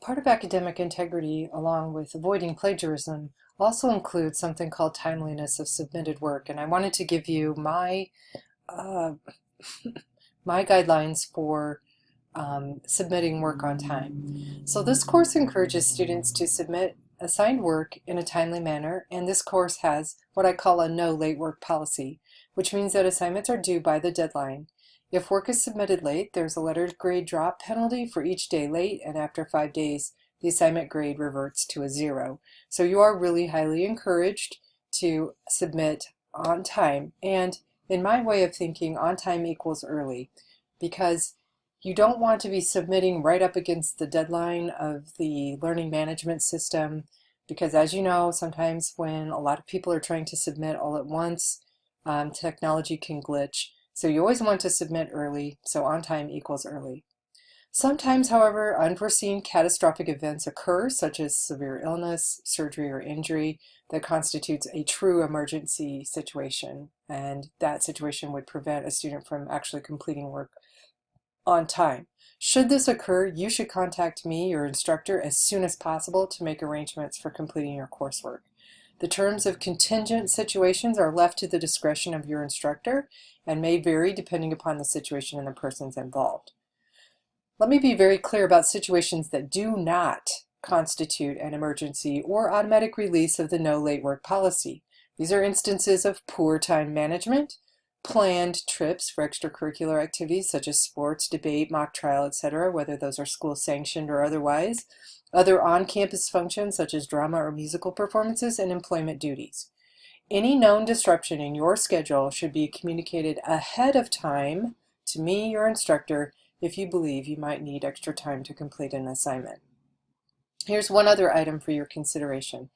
Part of academic integrity, along with avoiding plagiarism, also includes something called timeliness of submitted work. And I wanted to give you uh, my guidelines for submitting work on time. So this course encourages students to submit assigned work in a timely manner, and this course has what I call a no late work policy, which means that assignments are due by the deadline. If work is submitted late, there's a letter grade drop penalty for each day late, and after 5 days, the assignment grade reverts to a 0. So you are really highly encouraged to submit on time. And in my way of thinking, on time equals early, because you don't want to be submitting right up against the deadline of the learning management system, because as you know, sometimes when a lot of people are trying to submit all at once, technology can glitch. So you always want to submit early, so on time equals early. Sometimes, however, unforeseen catastrophic events occur, such as severe illness, surgery, or injury, that constitutes a true emergency situation, and that situation would prevent a student from actually completing work on time. Should this occur, you should contact me, your instructor, as soon as possible to make arrangements for completing your coursework. The terms of contingent situations are left to the discretion of your instructor and may vary depending upon the situation and the persons involved. Let me be very clear about situations that do not constitute an emergency or automatic release of the no late work policy. These are instances of poor time management, planned trips for extracurricular activities such as sports, debate, mock trial, etc., whether those are school sanctioned or otherwise, other on-campus functions such as drama or musical performances, and employment duties. Any known disruption in your schedule should be communicated ahead of time to me, your instructor, if you believe you might need extra time to complete an assignment. Here's one other item for your consideration.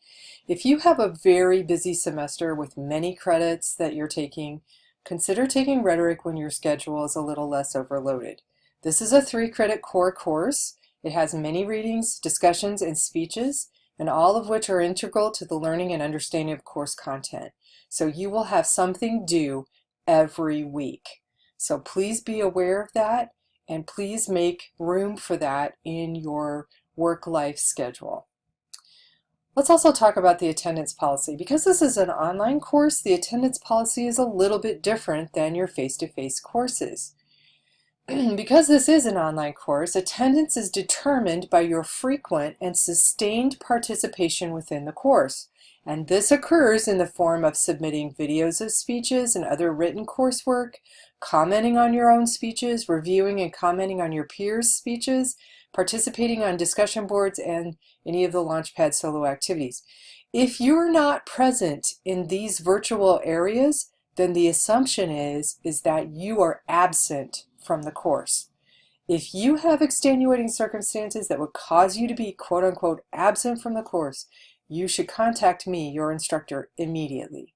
If you have a very busy semester with many credits that you're taking, consider taking rhetoric when your schedule is a little less overloaded. This is a 3-credit core course. It has many readings, discussions, and speeches, and all of which are integral to the learning and understanding of course content. So you will have something due every week. So please be aware of that, and please make room for that in your work-life schedule. Let's also talk about the attendance policy. Because this is an online course, the attendance policy is a little bit different than your face-to-face courses. Because this is an online course, attendance is determined by your frequent and sustained participation within the course. And this occurs in the form of submitting videos of speeches and other written coursework, commenting on your own speeches, reviewing and commenting on your peers' speeches, participating on discussion boards, and any of the Launchpad solo activities. If you're not present in these virtual areas, then the assumption is that you are absent from the course. If you have extenuating circumstances that would cause you to be quote-unquote absent from the course, you should contact me, your instructor, immediately.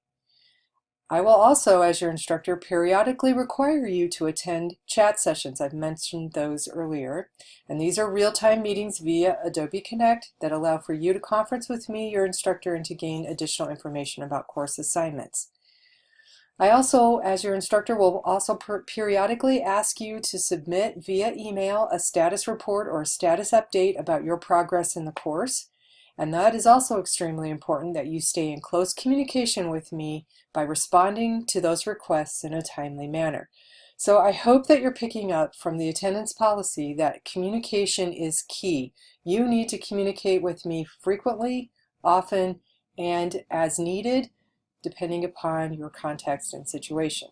I will also, as your instructor, periodically require you to attend chat sessions. I've mentioned those earlier. And these are real-time meetings via Adobe Connect that allow for you to conference with me, your instructor, and to gain additional information about course assignments. I also, as your instructor, will also periodically ask you to submit via email a status report or a status update about your progress in the course. And that is also extremely important, that you stay in close communication with me by responding to those requests in a timely manner. So I hope that you're picking up from the attendance policy that communication is key. You need to communicate with me frequently, often, and as needed, depending upon your context and situation.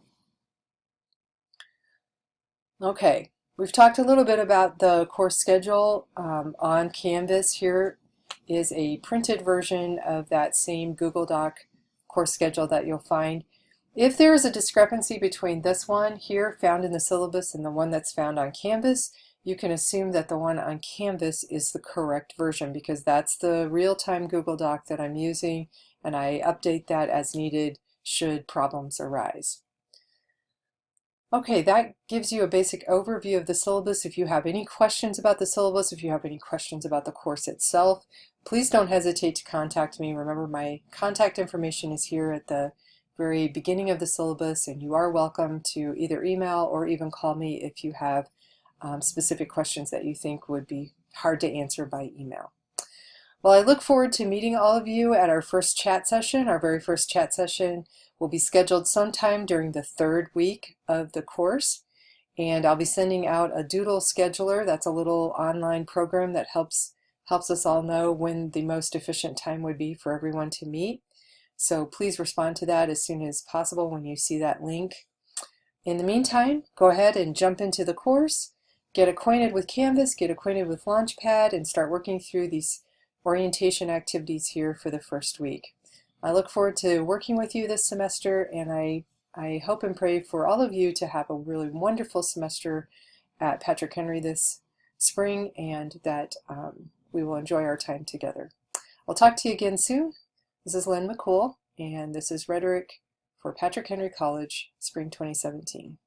Okay, we've talked a little bit about the course schedule on Canvas. Here is a printed version of that same Google Doc course schedule that you'll find. If there is a discrepancy between this one here found in the syllabus and the one that's found on Canvas, you can assume that the one on Canvas is the correct version, because that's the real-time Google Doc that I'm using, and I update that as needed should problems arise. Okay, that gives you a basic overview of the syllabus. If you have any questions about the syllabus, if you have any questions about the course itself, please don't hesitate to contact me. Remember, my contact information is here at the very beginning of the syllabus, and you are welcome to either email or even call me if you have specific questions that you think would be hard to answer by email. Well, I look forward to meeting all of you at our first chat session. Our very first chat session will be scheduled sometime during the 3rd week of the course. And I'll be sending out a doodle scheduler. That's a little online program that helps us all know when the most efficient time would be for everyone to meet. So please respond to that as soon as possible when you see that link. In the meantime, go ahead and jump into the course, get acquainted with Canvas, get acquainted with Launchpad, and start working through these orientation activities here for the first week. I look forward to working with you this semester, and I hope and pray for all of you to have a really wonderful semester at Patrick Henry this spring, and that we will enjoy our time together. I'll talk to you again soon. This is Lynn McCool, and this is Rhetoric for Patrick Henry College, Spring 2017.